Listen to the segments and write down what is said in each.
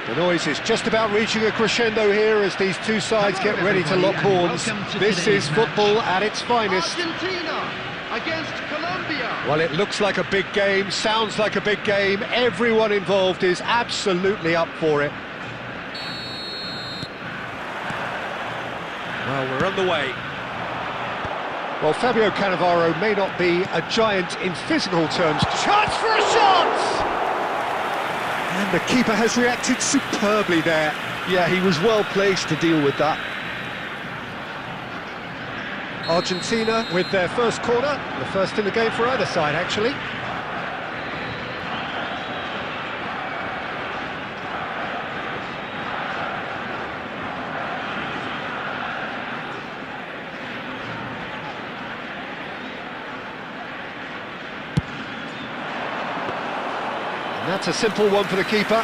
The noise is just about reaching a crescendo here as these two sides get ready to lock horns. This is football at its finest. Argentina against Colombia. Well, it looks like a big game, sounds like a big game. Everyone involved is absolutely up for it. Well, we're on the way. Well, Fabio Cannavaro may not be a giant in physical terms. Chance for a shot! And the keeper has reacted superbly there. Yeah, he was well placed to deal with that. Argentina with their first corner, the first in the game for either side, actually. And that's a simple one for the keeper.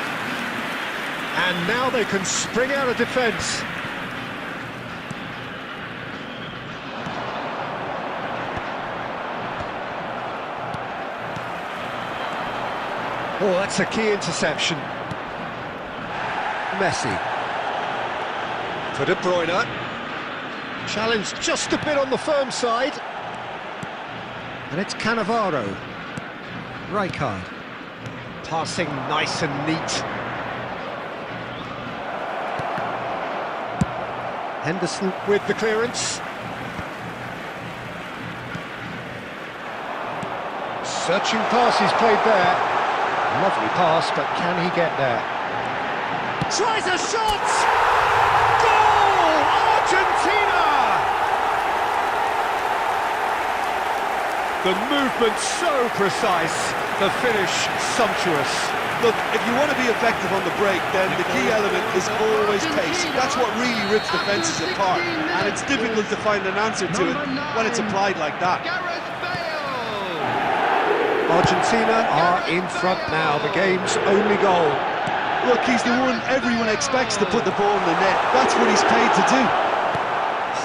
And now they can spring out of defence. Oh, that's a key interception. Messi. For De Bruyne. Challenged just a bit on the firm side. And it's Cannavaro. Rijkaard. Passing nice and neat. Henderson with the clearance. Searching pass is played there. Lovely pass, but can he get there? Tries a shot! Goal! Argentina! The movement so precise, the finish sumptuous. Look, if you want to be effective on the break, then the key element is always pace. That's what really rips defences apart, and it's difficult to find an answer to it when it's applied like that. Argentina are in front now, the game's only goal. Look, he's the one everyone expects to put the ball in the net. That's what he's paid to do.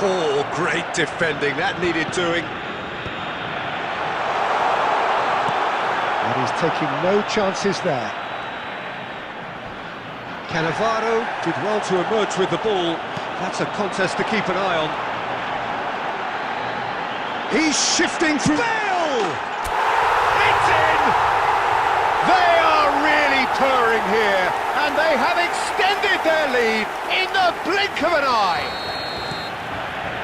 Oh, great defending, that needed doing. And he's taking no chances there. Cannavaro did well to emerge with the ball. That's a contest to keep an eye on. He's shifting through. Bale! They are really purring here, and they have extended their lead in the blink of an eye.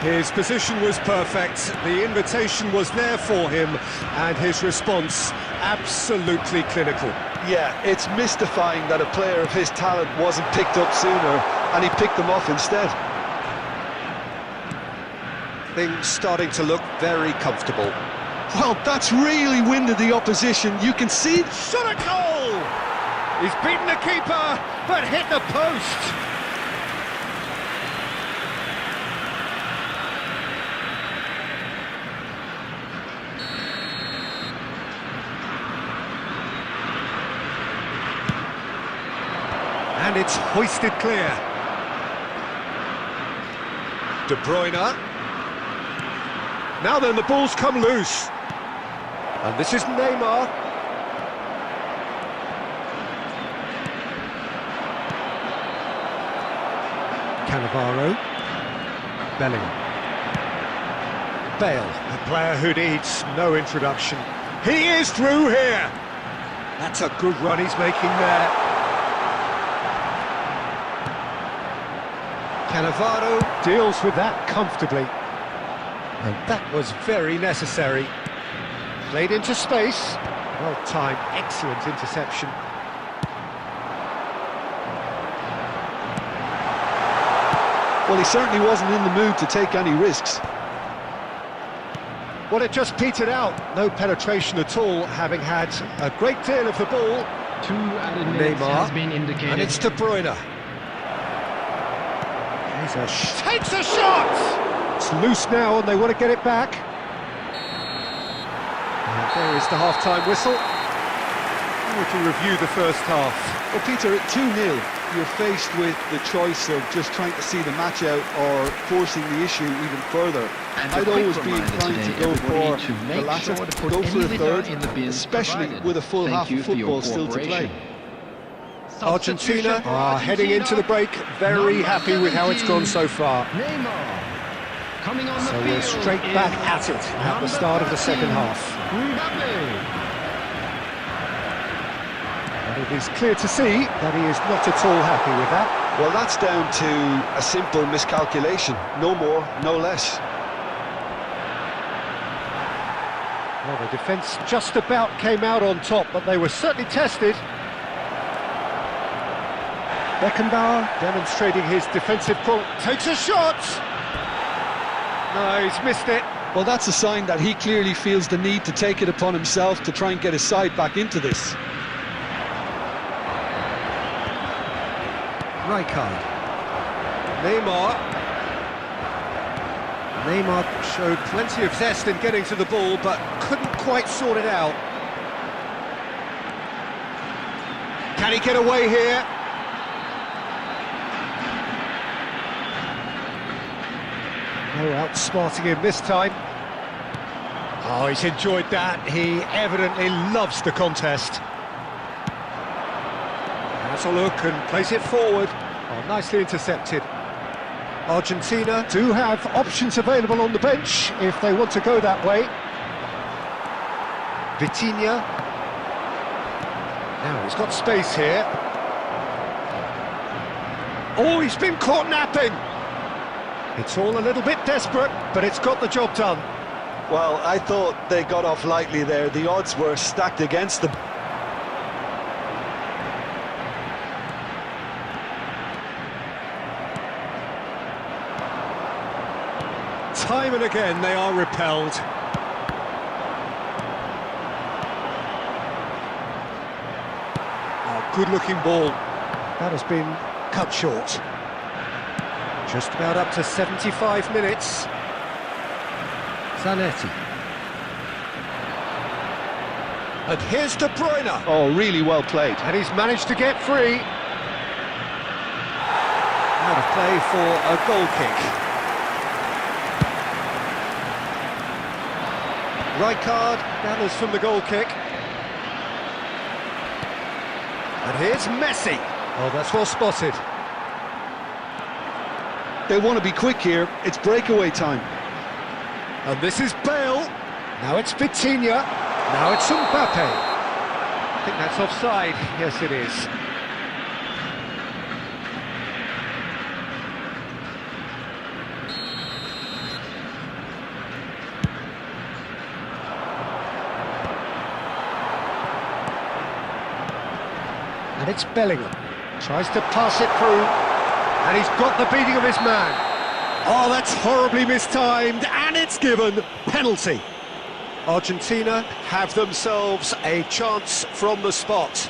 His position was perfect, the invitation was there for him, and his response absolutely clinical. Yeah, it's mystifying that a player of his talent wasn't picked up sooner, and he picked them off instead. Things starting to look very comfortable. Well, that's really winded the opposition. You can see... Shot a goal! He's beaten the keeper, but hit the post. And it's hoisted clear. De Bruyne. Now then, the ball's come loose. And this is Neymar. Cannavaro. Bellingham. Bale, a player who needs no introduction. He is through here. That's a good run he's making there. Cannavaro deals with that comfortably. And that was very necessary. Played into space. Well timed, excellent interception. Well, he certainly wasn't in the mood to take any risks. Well, it just petered out. No penetration at all, having had a great deal of the ball. 2 added minutes has been indicated. And it's De Bruyne. Takes a shot! It's loose now and they want to get it back. And there is the half-time whistle. We can review the first half. Well, Peter, at 2-0, you're faced with the choice of just trying to see the match out or forcing the issue even further. I'd always be inclined to go for the latter, go for a third, especially with a full half of football still to play. Argentina are heading into the break, very happy with how it's gone so far. Neymar. Coming on the So field we're straight back at it at the start of the second half. And it is clear to see that he is not at all happy with that. Well, that's down to a simple miscalculation. No more, no less. Well, the defence just about came out on top, but they were certainly tested. Beckenbauer demonstrating his defensive quality. Takes a shot! No, he's missed it. Well, that's a sign that he clearly feels the need to take it upon himself to try and get his side back into this. Rijkaard. Neymar showed plenty of zest in getting to the ball, but couldn't quite sort it out. Can he get away here? No outsmarting him this time. Oh, he's enjoyed that. He evidently loves the contest. Has a look and plays it forward. Oh, nicely intercepted. Argentina do have options available on the bench if they want to go that way. Vitinha. Now he's got space here. Oh, he's been caught napping. It's all a little bit desperate, but it's got the job done. Well, I thought they got off lightly there. The odds were stacked against them. Time and again they are repelled. Oh, good-looking ball. That has been cut short. Just about up to 75 minutes. Zanetti. And here's De Bruyne. Oh, really well played. And he's managed to get free. Out of play for a goal kick. Rijkaard gathers from the goal kick. And here's Messi. Oh, that's well spotted. They want to be quick here. It's breakaway time. And this is Bale. Now it's Vitinha. Now it's Mbappe. I think that's offside. Yes, it is. And it's Bellingham. Tries to pass it through. And he's got the beating of his man. Oh, that's horribly mistimed, and it's given. Penalty. Argentina have themselves a chance from the spot.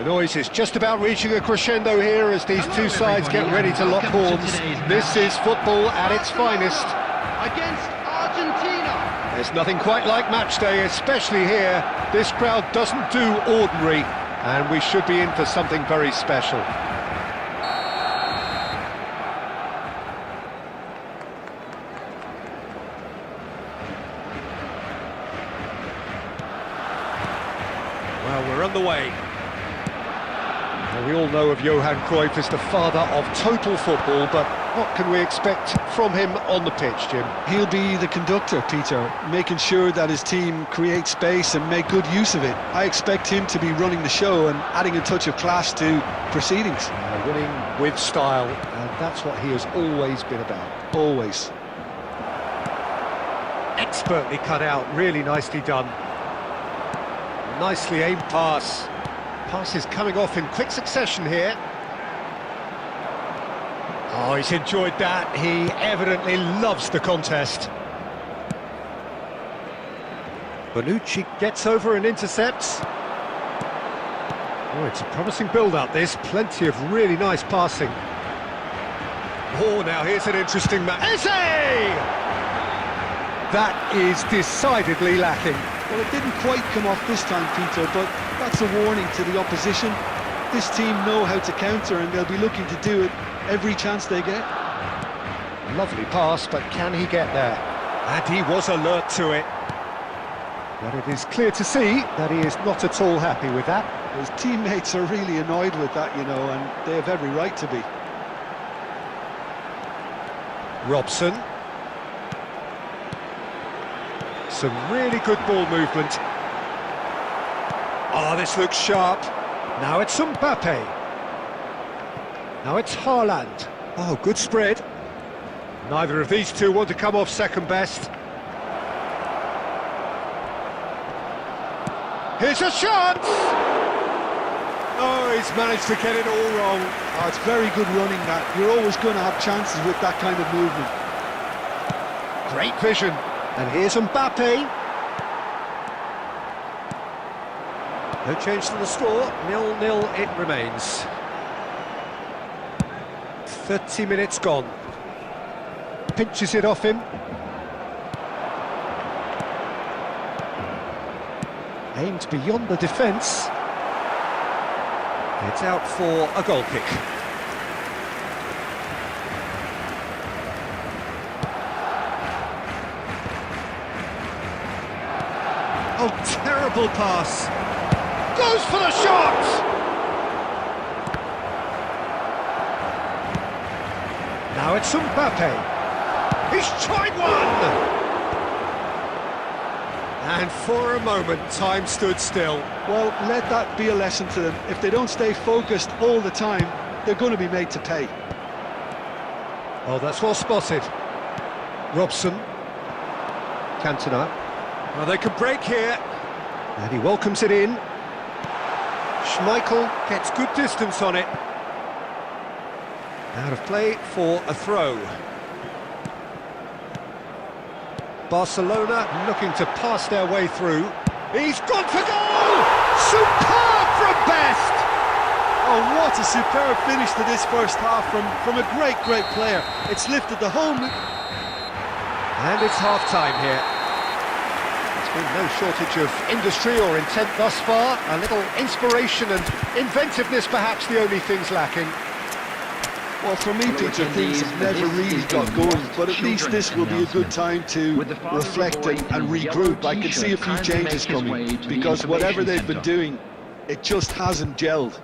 The noise is just about reaching a crescendo here as these two sides get ready to lock horns. This is football at its finest. Against Argentina. There's nothing quite like match day, especially here. This crowd doesn't do ordinary, and we should be in for something very special. Well, we're underway. Well, we all know of Johan Cruyff as the father of total football, but what can we expect from him on the pitch, Jim? He'll be the conductor, Peter, making sure that his team creates space and make good use of it. I expect him to be running the show and adding a touch of class to proceedings. Winning with style, and that's what he has always been about. Always. Expertly cut out, really nicely done. Nicely aimed pass. Pass is coming off in quick succession here. Oh, he's enjoyed that. He evidently loves the contest. Bonucci gets over and intercepts. Oh, it's a promising build-up, this. Plenty of really nice passing. Oh, now here's an interesting match. Eze! That is decidedly lacking. Well, it didn't quite come off this time, Peter, but that's a warning to the opposition. This team know how to counter, and they'll be looking to do it every chance they get. Lovely pass, but can he get there? And he was alert to it. But it is clear to see that he is not at all happy with that. His teammates are really annoyed with that, you know, and they have every right to be. Robson. Some really good ball movement. Oh, this looks sharp. Now it's Mbappe. Now it's Haaland. Oh, good spread. Neither of these two want to come off second best. Here's a chance! Oh, he's managed to get it all wrong. Oh, it's very good running, that. You're always going to have chances with that kind of movement. Great vision. And here's Mbappe. No change to the score, 0-0 it remains. 30 minutes gone. Pinches it off him. Aimed beyond the defence. It's out for a goal kick. Oh, terrible pass. Goes for the shot! Now it's Mbappe. He's tried one! And for a moment, time stood still. Well, let that be a lesson to them. If they don't stay focused all the time, they're going to be made to pay. Oh, that's well spotted. Robson. Cantona. Well, they can break here. And he welcomes it in. Schmeichel gets good distance on it. Out of play for a throw. Barcelona looking to pass their way through. He's gone for goal! Superb from Best! Oh, what a superb finish to this first half from a great player. It's lifted the whole... And it's half-time here. There's been no shortage of industry or intent thus far. A little inspiration and inventiveness, perhaps the only things lacking. Well, for me, Peter, things have never really got going, but at least this will be a good time to reflect and regroup. I can see a few changes coming, because whatever they've been doing, it just hasn't gelled.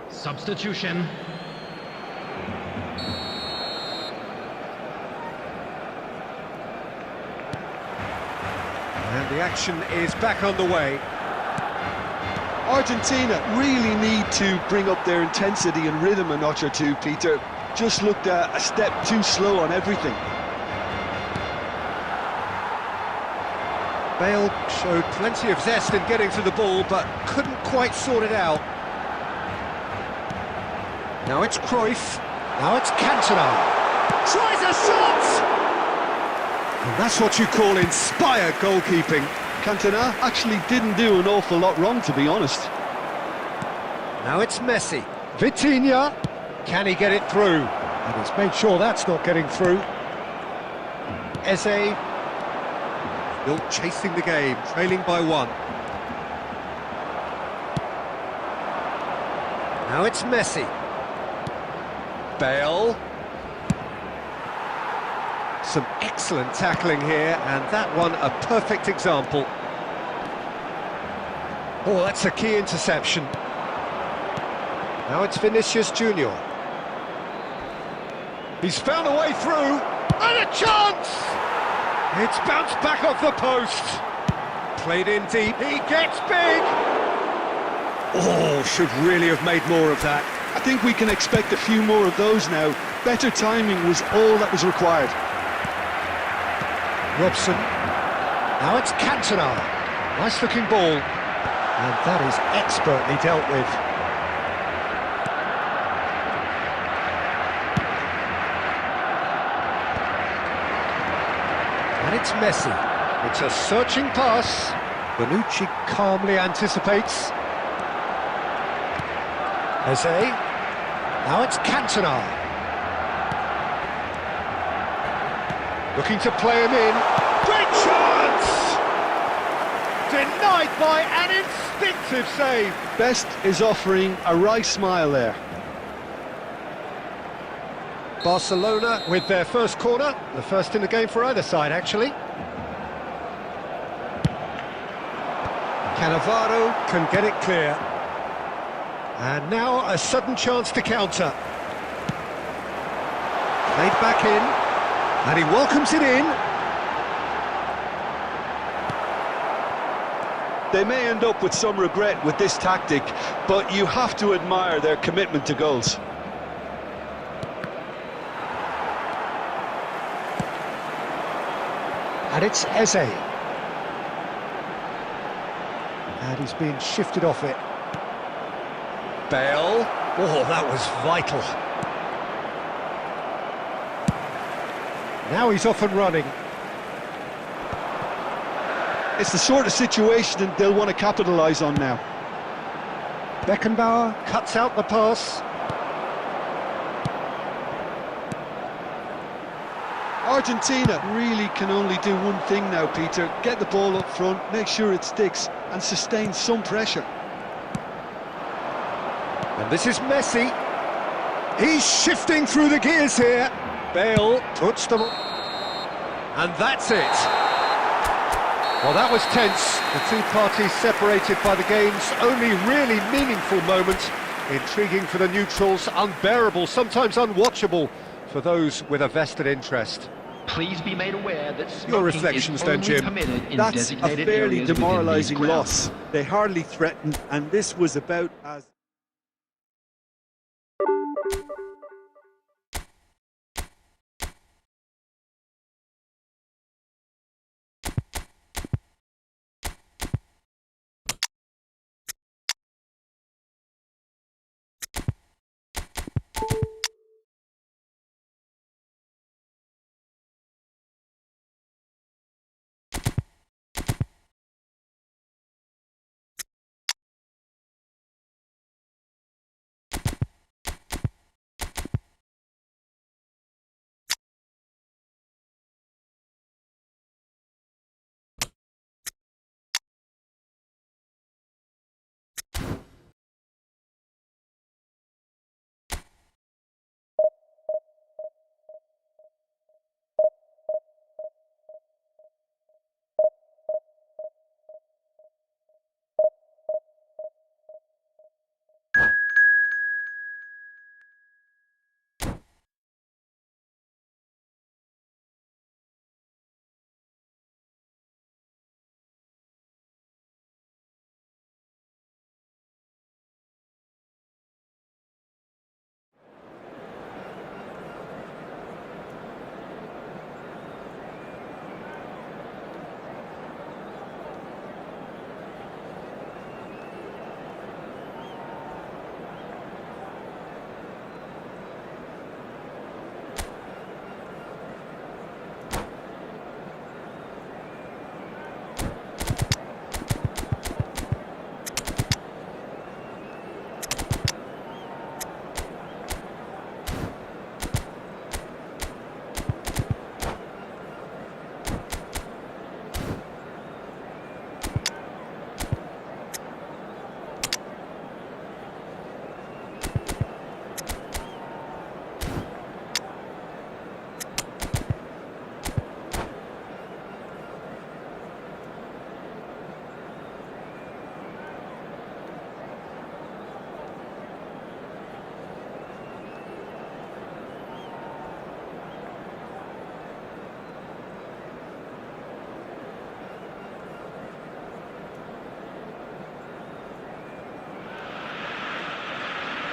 Substitution. And the action is back on the way. Argentina really need to bring up their intensity and rhythm a notch or two, Peter. Just looked a step too slow on everything. Bale showed plenty of zest in getting to the ball, but couldn't quite sort it out. Now it's Cruyff. Now it's Cantona. Tries a shot! And that's what you call inspired goalkeeping. Cantona actually didn't do an awful lot wrong, to be honest. Now it's Messi. Vitinha. Can he get it through? And he's made sure that's not getting through. Eze. Still chasing the game, trailing by 1. Now it's Messi. Bale. Some excellent tackling here, and that one a perfect example. Oh, that's a key interception. Now it's Vinicius Junior. He's found a way through, and a chance! It's bounced back off the post. Played in deep, he gets big! Oh, should really have made more of that. I think we can expect a few more of those now. Better timing was all that was required. Robson. Now it's Cantona. Nice looking ball. And that is expertly dealt with. And it's Messi. It's a searching pass. Bonucci calmly anticipates. Eze. Now it's Cantona. Looking to play him in. Great chance! Denied by an instinctive save. Best is offering a wry smile there. Barcelona with their first corner. The first in the game for either side, actually. Cannavaro can get it clear. And now a sudden chance to counter. Played back in. And he welcomes it in. They may end up with some regret with this tactic, but you have to admire their commitment to goals. And it's Eze. And he's being shifted off it. Bale. Oh, that was vital. Now he's off and running. It's the sort of situation that they'll want to capitalise on now. Beckenbauer cuts out the pass. Argentina really can only do one thing now, Peter. Get the ball up front, make sure it sticks, and sustain some pressure. And this is Messi. He's shifting through the gears here. Bale puts them... And that's it. Well, that was tense. The two parties separated by the game's only really meaningful moment. Intriguing for the neutrals, unbearable, sometimes unwatchable for those with a vested interest. Please be made aware that Your reflections then, Jim. That's a fairly demoralising loss. They hardly threatened, and this was about as...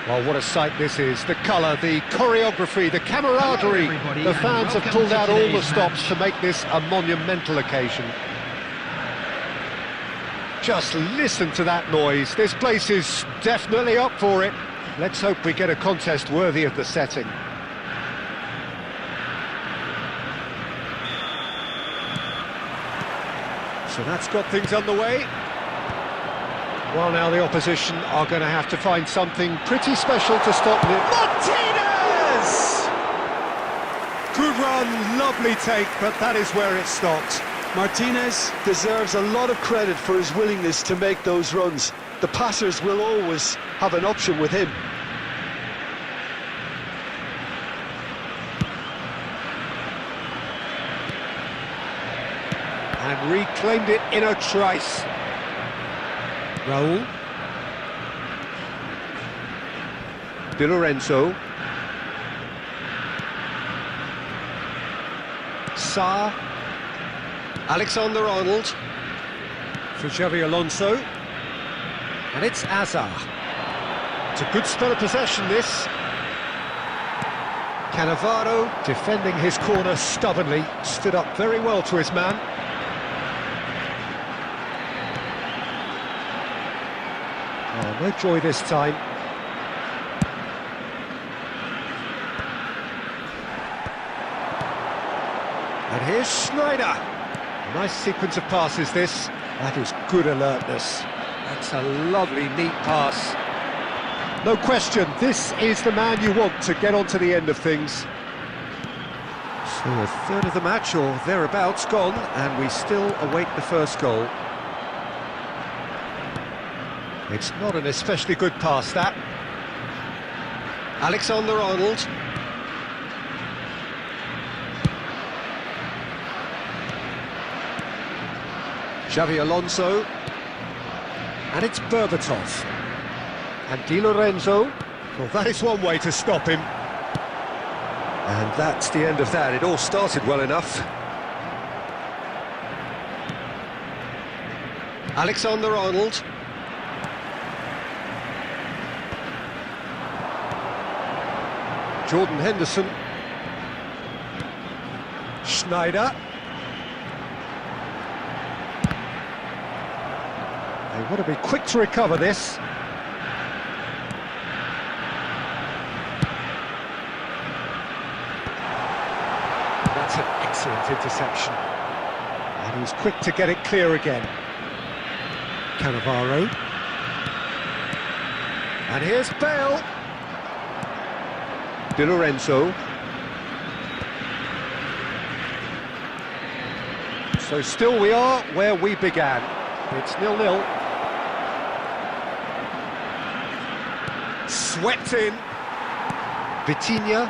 Well, what a sight this is. The colour, the choreography, the camaraderie. The fans have pulled out all the stops to make this a monumental occasion. Just listen to that noise. This place is definitely up for it. Let's hope we get a contest worthy of the setting. So that's got things underway. Well, now the opposition are going to have to find something pretty special to stop it. Martinez! Good run, lovely take, but that is where it stopped. Martinez deserves a lot of credit for his willingness to make those runs. The passers will always have an option with him. And reclaimed it in a trice. Raul. Di Lorenzo. Sarr. Alexander-Arnold. For Xavi Alonso. And it's Azar. It's a good spell of possession, this. Cannavaro, defending his corner stubbornly, stood up very well to his man. Oh, no joy this time. And here's Schneider. A nice sequence of passes, this. That is good alertness. That's a lovely, neat pass. No question, this is the man you want to get on to the end of things. So a third of the match, or thereabouts, gone, and we still await the first goal. It's not an especially good pass, that. Alexander-Arnold. Xavi Alonso. And it's Berbatov. And Di Lorenzo. Well, that is one way to stop him. And that's the end of that. It all started well enough. Alexander-Arnold. Jordan Henderson. Schneider. They want to be quick to recover this. That's an excellent interception. And he's quick to get it clear again. Cannavaro. And here's Bale. Di Lorenzo. So still we are where we began. It's 0-0. Swept in. Vitinha.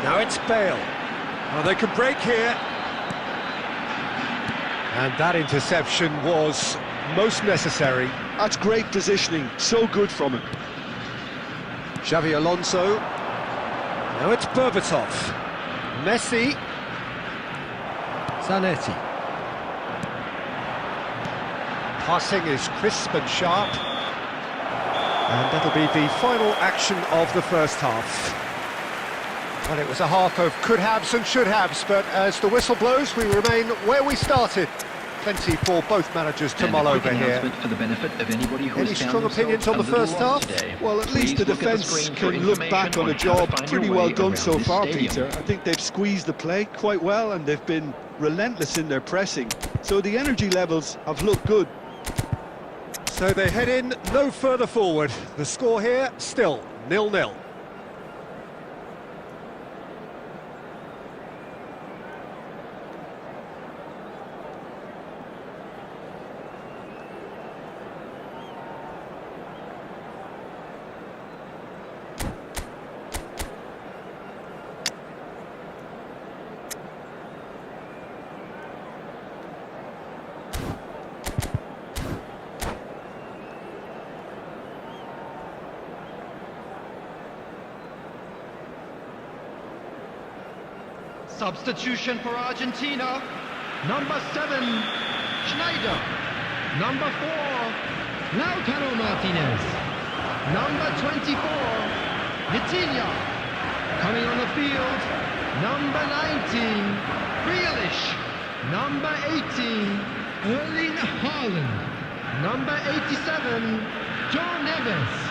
Now it's Bale. Oh, they can break here. And that interception was most necessary. That's great positioning, so good from him. Xavi Alonso. Now it's Berbatov. Messi. Zanetti. Passing is crisp and sharp. And that'll be the final action of the first half. Well, it was a half of could-haves and should-haves, but as the whistle blows, we remain where we started. Plenty for both managers to mull over here. For the benefit of anybody who Any strong opinions on the first half? Well, at least the defence can look back on a job pretty well done so far, Peter. I think they've squeezed the play quite well and they've been relentless in their pressing. So the energy levels have looked good. So they head in no further forward. The score here, still 0-0. Substitution for Argentina. Number 7, Schneider. Number 4, Lautaro Martinez. Martinez. Number 24, Vitinha. Coming on the field, number 19, Grealish. Number 18, Erling Haaland. Number 87, John Neves.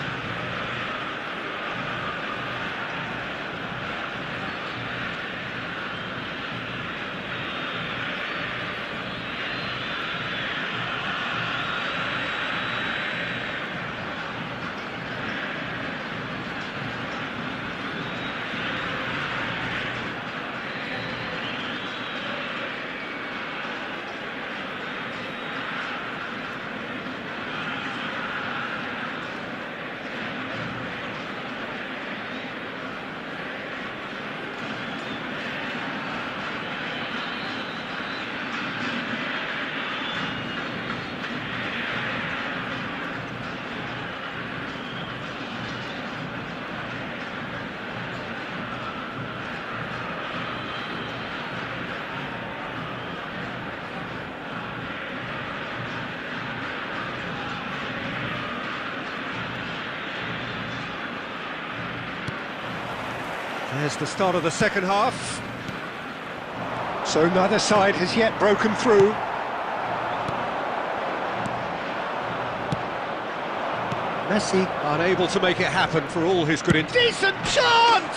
There's the start of the second half. So neither side has yet broken through. Messi unable to make it happen for all his good intent. Decent chance!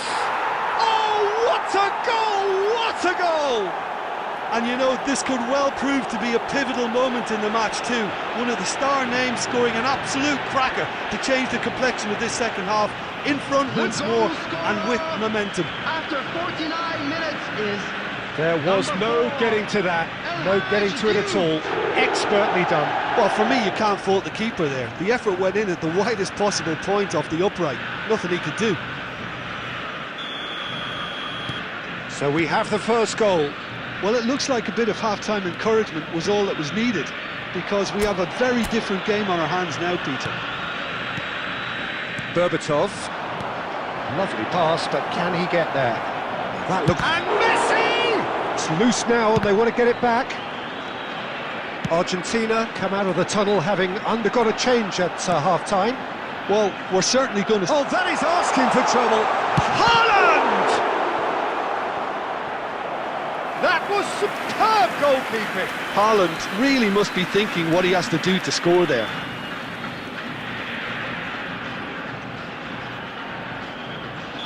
Oh, what a goal! What a goal! And you know, this could well prove to be a pivotal moment in the match too. One of the star names scoring an absolute cracker to change the complexion of this second half. In front once more and with momentum. After 49 minutes is... There was no getting to that, no getting to it at all. Expertly done. Well, for me, you can't fault the keeper there. The effort went in at the widest possible point off the upright. Nothing he could do. So we have the first goal. Well, it looks like a bit of half-time encouragement was all that was needed, because we have a very different game on our hands now, Peter. Berbatov. Lovely pass, but can he get there? That look. And Messi! It's loose now and they want to get it back. Argentina come out of the tunnel having undergone a change at half-time. Well, we're certainly going to... Oh, that is asking for trouble. Haaland! That was superb goalkeeping. Haaland really must be thinking what he has to do to score there.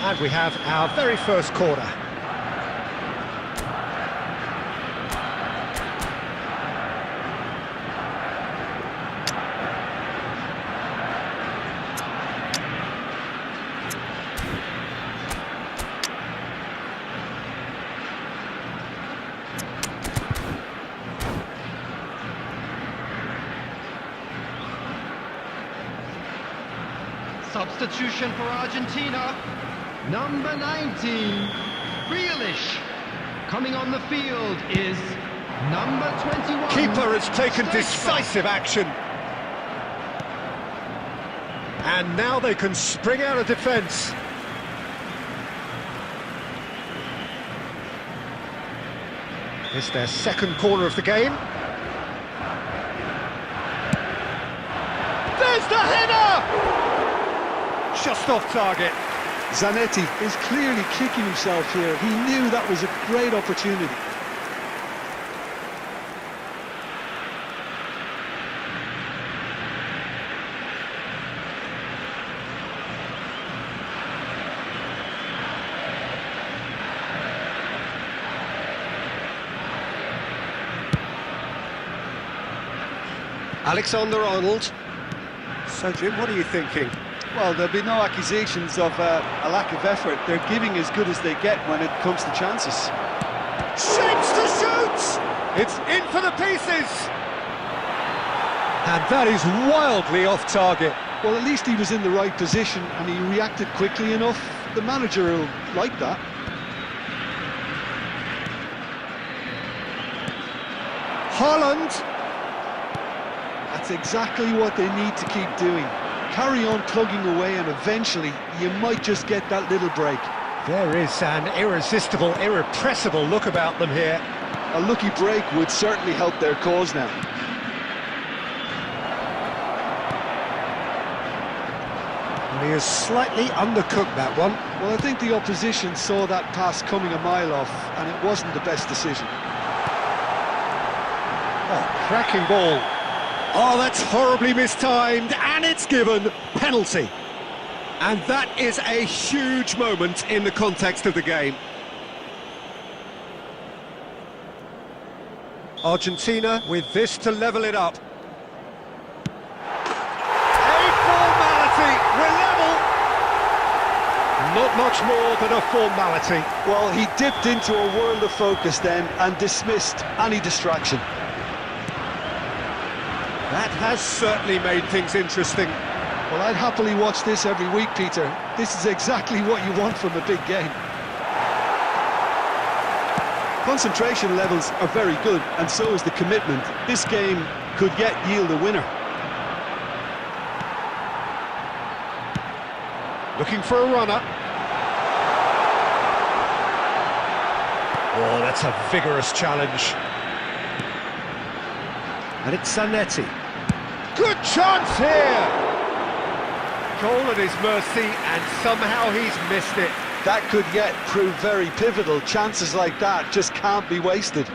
And we have our very first corner. Substitution for Argentina. Number 19, Grealish. Coming on the field is number 21. Keeper has taken decisive action. And now they can spring out of defence. It's their second corner of the game. There's the header! Just off target. Zanetti is clearly kicking himself here. He knew that was a great opportunity. Alexander-Arnold. So, Jim, what are you thinking? Well, there'll be no accusations of a lack of effort. They're giving as good as they get when it comes to chances. Shapes to shoot! It's in for the pieces! And that is wildly off target. Well, at least he was in the right position and he reacted quickly enough. The manager will like that. Haaland! That's exactly what they need to keep doing. Carry on plugging away and eventually you might just get that little break. There is an irresistible, irrepressible look about them here. A lucky break would certainly help their cause now. He has slightly undercooked that one. Well, I think the opposition saw that pass coming a mile off, and it wasn't the best decision. Oh, cracking ball. Oh, that's horribly mistimed, and it's given penalty. And that is a huge moment in the context of the game. Argentina with this to level it up. A formality, we're level. Not much more than a formality. Well, he dipped into a world of focus then and dismissed any distraction. That has certainly made things interesting. Well, I'd happily watch this every week, Peter. This is exactly what you want from a big game. Concentration levels are very good, and so is the commitment. This game could yet yield a winner. Looking for a runner. Oh, that's a vigorous challenge. And it's Zanetti. Good chance here! Goal at his mercy, and somehow he's missed it. That could yet prove very pivotal. Chances like that just can't be wasted.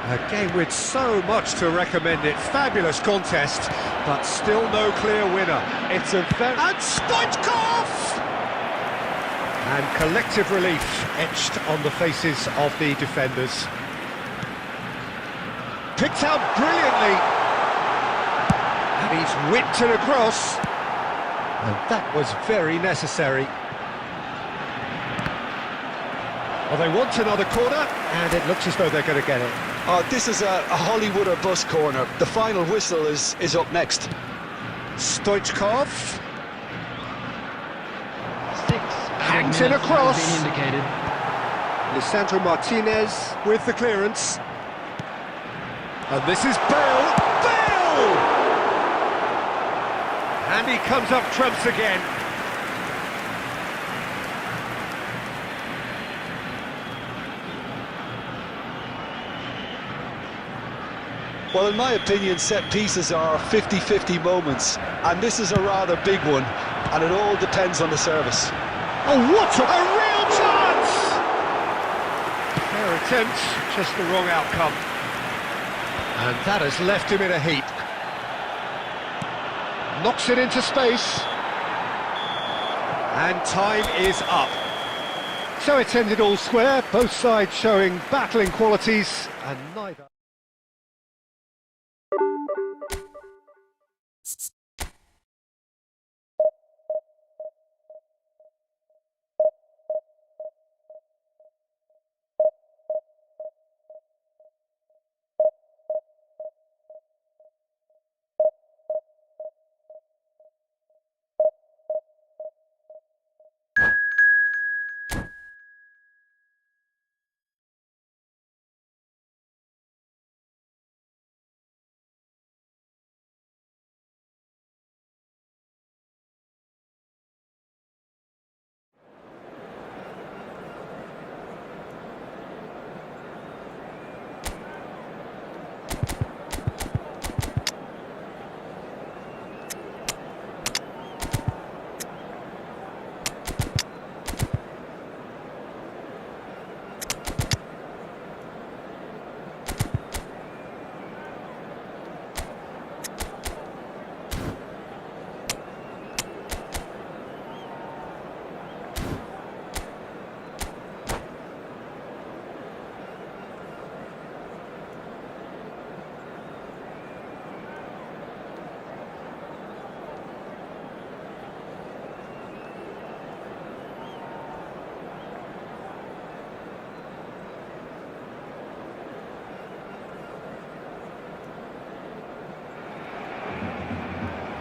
A game with so much to recommend it. Fabulous contest, but still no clear winner. It's a very... And Stoichkov! And collective relief etched on the faces of the defenders. Picked out brilliantly. And he's whipped it across. And that was very necessary. Well, they want another corner, and it looks as though they're going to get it. Oh, this is a Hollywood or bust corner. The final whistle is up next. Stoichkov. 6 Hangs it across. indicated. Lisandro Martinez with the clearance. And this is Bale. Bale! And he comes up trumps again. Well, in my opinion, set pieces are 50-50 moments, and this is a rather big one, and it all depends on the service. Oh, what a real chance! Fair attempt, just the wrong outcome. And that has left him in a heap. Knocks it into space. And time is up. So it's ended all square, both sides showing battling qualities, and neither...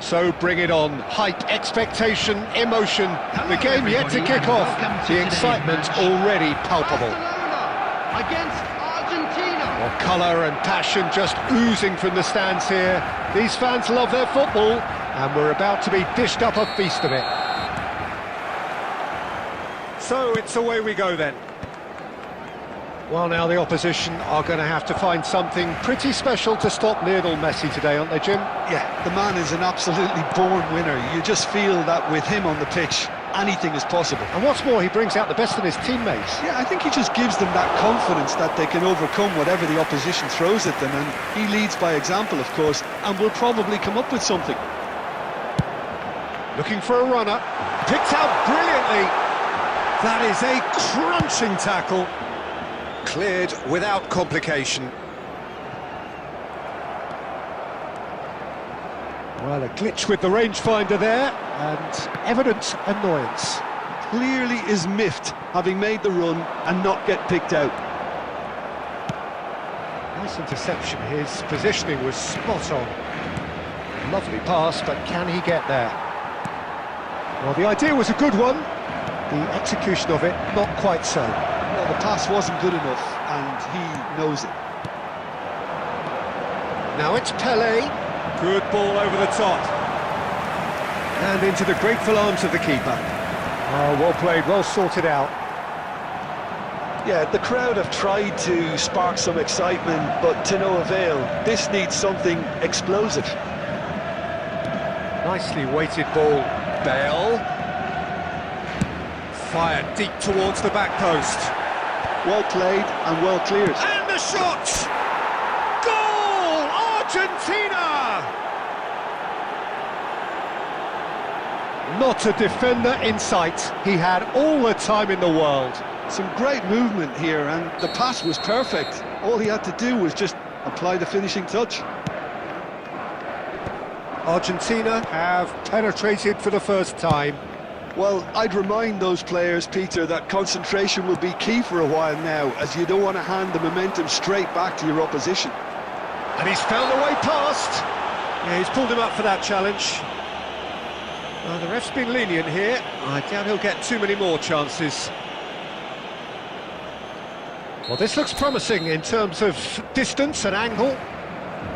So bring it on. Hype, expectation, emotion. The game yet to kick off. The excitement already palpable. Barcelona against Argentina. Well, colour and passion just oozing from the stands here. These fans love their football, and we're about to be dished up a feast of it. So it's away we go then. Well, now the opposition are going to have to find something pretty special to stop Lionel Messi today, aren't they, Jim? Yeah, the man is an absolutely born winner. You just feel that with him on the pitch, anything is possible. And what's more, he brings out the best in his teammates. Yeah, I think he just gives them that confidence that they can overcome whatever the opposition throws at them, and he leads by example, of course, and will probably come up with something. Looking for a runner, picked out brilliantly. That is a crunching tackle. Cleared without complication. Well, a glitch with the rangefinder there, and evident annoyance. Clearly is miffed, having made the run and not get picked out. Nice interception, his positioning was spot on. Lovely pass, but can he get there? Well, the idea was a good one, the execution of it not quite so. Well, the pass wasn't good enough, and he knows it. Now it's Pelé. Good ball over the top. And into the grateful arms of the keeper. Oh, well played, well sorted out. Yeah, the crowd have tried to spark some excitement, but to no avail. This needs something explosive. Nicely weighted ball. Bale. Fired deep towards the back post. Well played and well cleared. And the shot! Goal! Argentina! Not a defender in sight. He had all the time in the world. Some great movement here, and the pass was perfect. All he had to do was just apply the finishing touch. Argentina have penetrated for the first time. Well, I'd remind those players, Peter, that concentration will be key for a while now, as you don't want to hand the momentum straight back to your opposition. And he's found a way past. Yeah, he's pulled him up for that challenge. Well, the ref's been lenient here. I doubt he'll get too many more chances. Well, this looks promising in terms of distance and angle.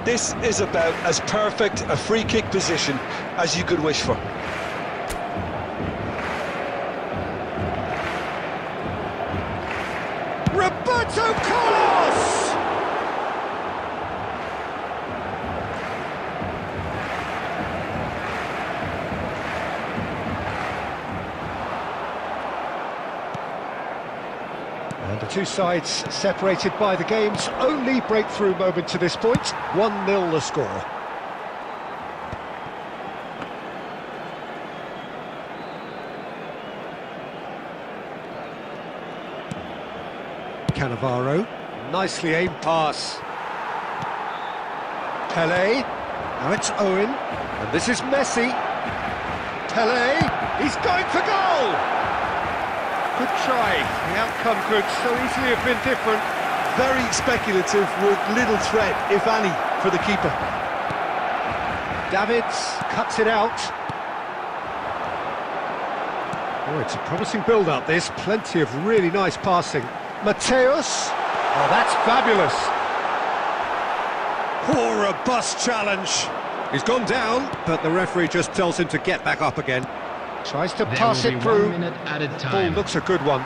This is about as perfect a free kick position as you could wish for. Roberto Carlos! And the two sides separated by the game's only breakthrough moment to this point. 1-0 the score. Cannavaro, nicely aimed pass. Pelé, now it's Owen, and this is Messi. Pelé, he's going for goal! Good try, the outcome could so easily have been different. Very speculative with little threat, if any, for the keeper. Davids cuts it out. Oh, it's a promising build-up, this. Plenty of really nice passing. Mateus, oh, that's fabulous. Poor robust challenge. He's gone down, but the referee just tells him to get back up again. Tries to pass it through. 1 minute added Ball time. looks a good one.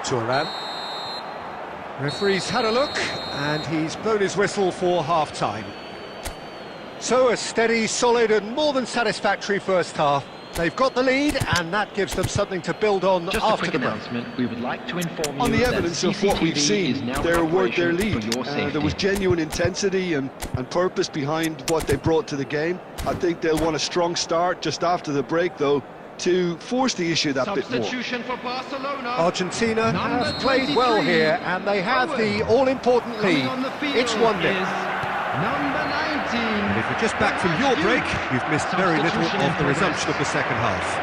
Thuram. Referee's had a look, and he's blown his whistle for half-time. So a steady, solid and more than satisfactory first half. They've got the lead, and that gives them something to build on Just a after quick the break. announcement. We would like to inform On you the that evidence of what we've CCTV is seen, now they're in worth their operation lead. for your safety. There was genuine intensity and purpose behind what they brought to the game. I think they'll want a strong start just after the break, though, to force the issue that bit more. Substitution for Barcelona. Argentina Number have played well 23, here, and they have the all-important Coming lead. on the field It's 1-0. is number 19. And if you're just back from your break, you've missed very little of the resumption of the second half.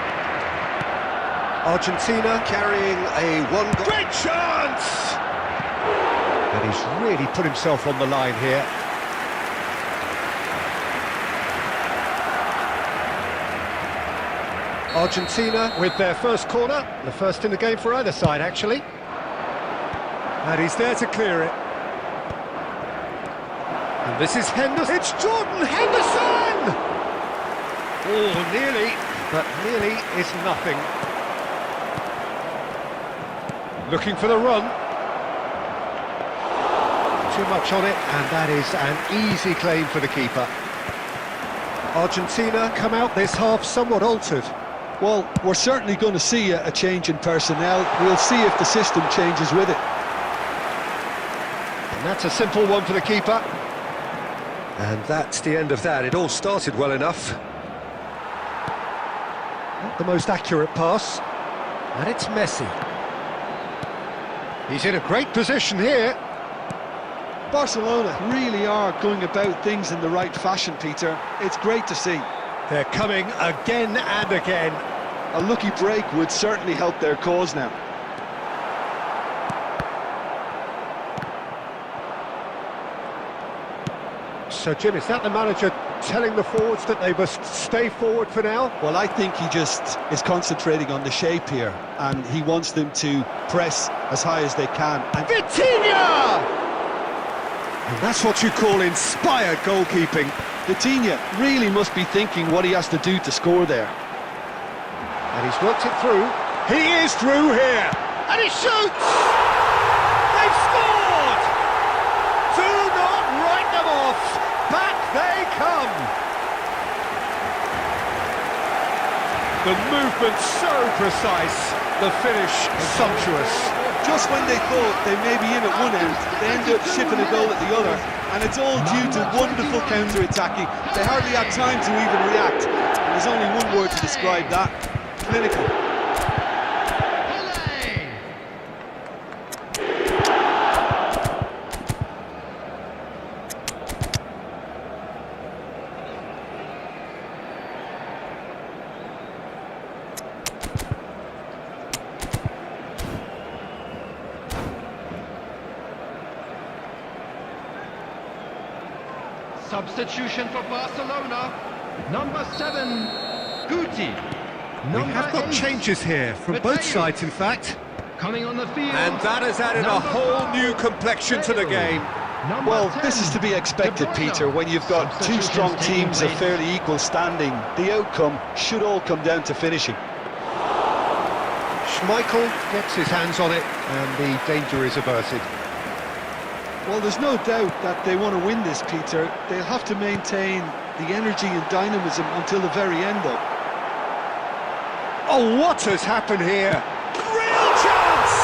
Argentina carrying a one-goal... Great chance! And he's really put himself on the line here. Argentina with their first corner, the first in the game for either side, actually. And he's there to clear it. And this is Henderson. It's Jordan Henderson! Oh, nearly, but nearly is nothing. Looking for the run. too much on it, and that is an easy claim for the keeper. Argentina come out this half somewhat altered. Well, we're certainly going to see a change in personnel. We'll see if the system changes with it. And that's a simple one for the keeper. And that's the end of that. It all started well enough. Not the most accurate pass. And it's Messi. He's in a great position here. Barcelona really are going about things in the right fashion, Peter. It's great to see. They're coming again and again. A lucky break would certainly help their cause now. So, Jim, is that the manager telling the forwards that they must stay forward for now? Well, I think he just is concentrating on the shape here, and he wants them to press as high as they can. And Vitinha! And that's what you call inspired goalkeeping. Vitinha really must be thinking what he has to do to score there. And he's worked it through. He is through here. And he shoots! They've scored! Do not write them off. Back they come. The movement so precise. The finish sumptuous. Just when they thought they may be in at one end, they end up shipping a goal at the other. And it's all due to wonderful counter-attacking. They hardly had time to even react. And there's only one word to describe that. Clinical. Substitution for Barcelona. Number 7, Guti. We have got changes here from both sides, in fact. Coming on the field. And that has added a whole new complexion to the game. Well, this is to be expected, Peter, when you've got two strong teams of fairly equal standing. The outcome should all come down to finishing. Schmeichel gets his hands on it, and the danger is averted. Well, there's no doubt that they want to win this, Peter. They'll have to maintain the energy and dynamism until the very end, though. Oh, what has happened here? Real chance!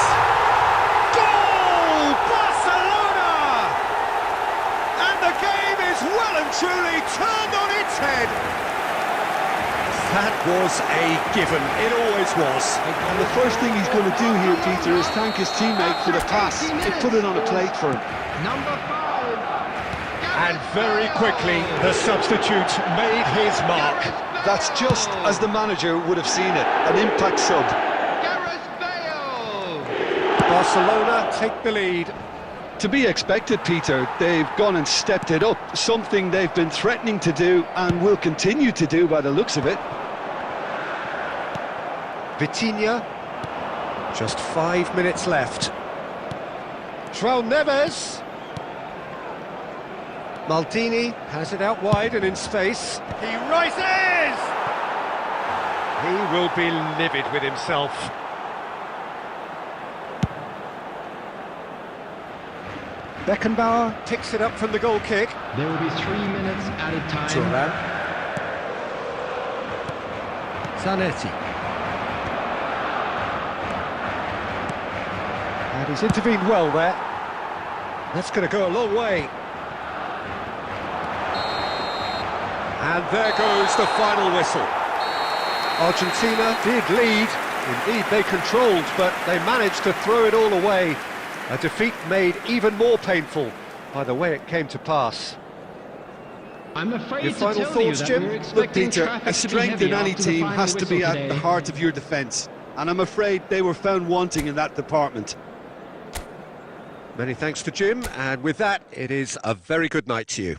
Goal! Barcelona! And the game is well and truly turned on its head. That was a given. It always was. And the first thing he's going to do here, Peter, is thank his teammate for the pass. It put it on a plate for him. Number 5. And very quickly, the substitute made his mark. That's just as the manager would have seen it, an impact sub. Barcelona take the lead. To be expected, Peter. They've gone and stepped it up, something they've been threatening to do and will continue to do by the looks of it. Vitinha, just 5 minutes left. João Neves. Maldini has it out wide and in space. He rises! He will be livid with himself. Beckenbauer picks it up from the goal kick. There will be 3 minutes added time. Thuram. Zanetti. And he's intervened well there. That's going to go a long way. And there goes the final whistle. Argentina did lead. Indeed, they controlled, but they managed to throw it all away. A defeat made even more painful by the way it came to pass. I'm afraid Your to final tell thoughts, you that Jim? we're Look, expecting Peter, traffic a to be strength heavy in any after the team final has to be whistle at today. the heart of your defence. And I'm afraid they were found wanting in that department. Many thanks to Jim, and with that, it is a very good night to you.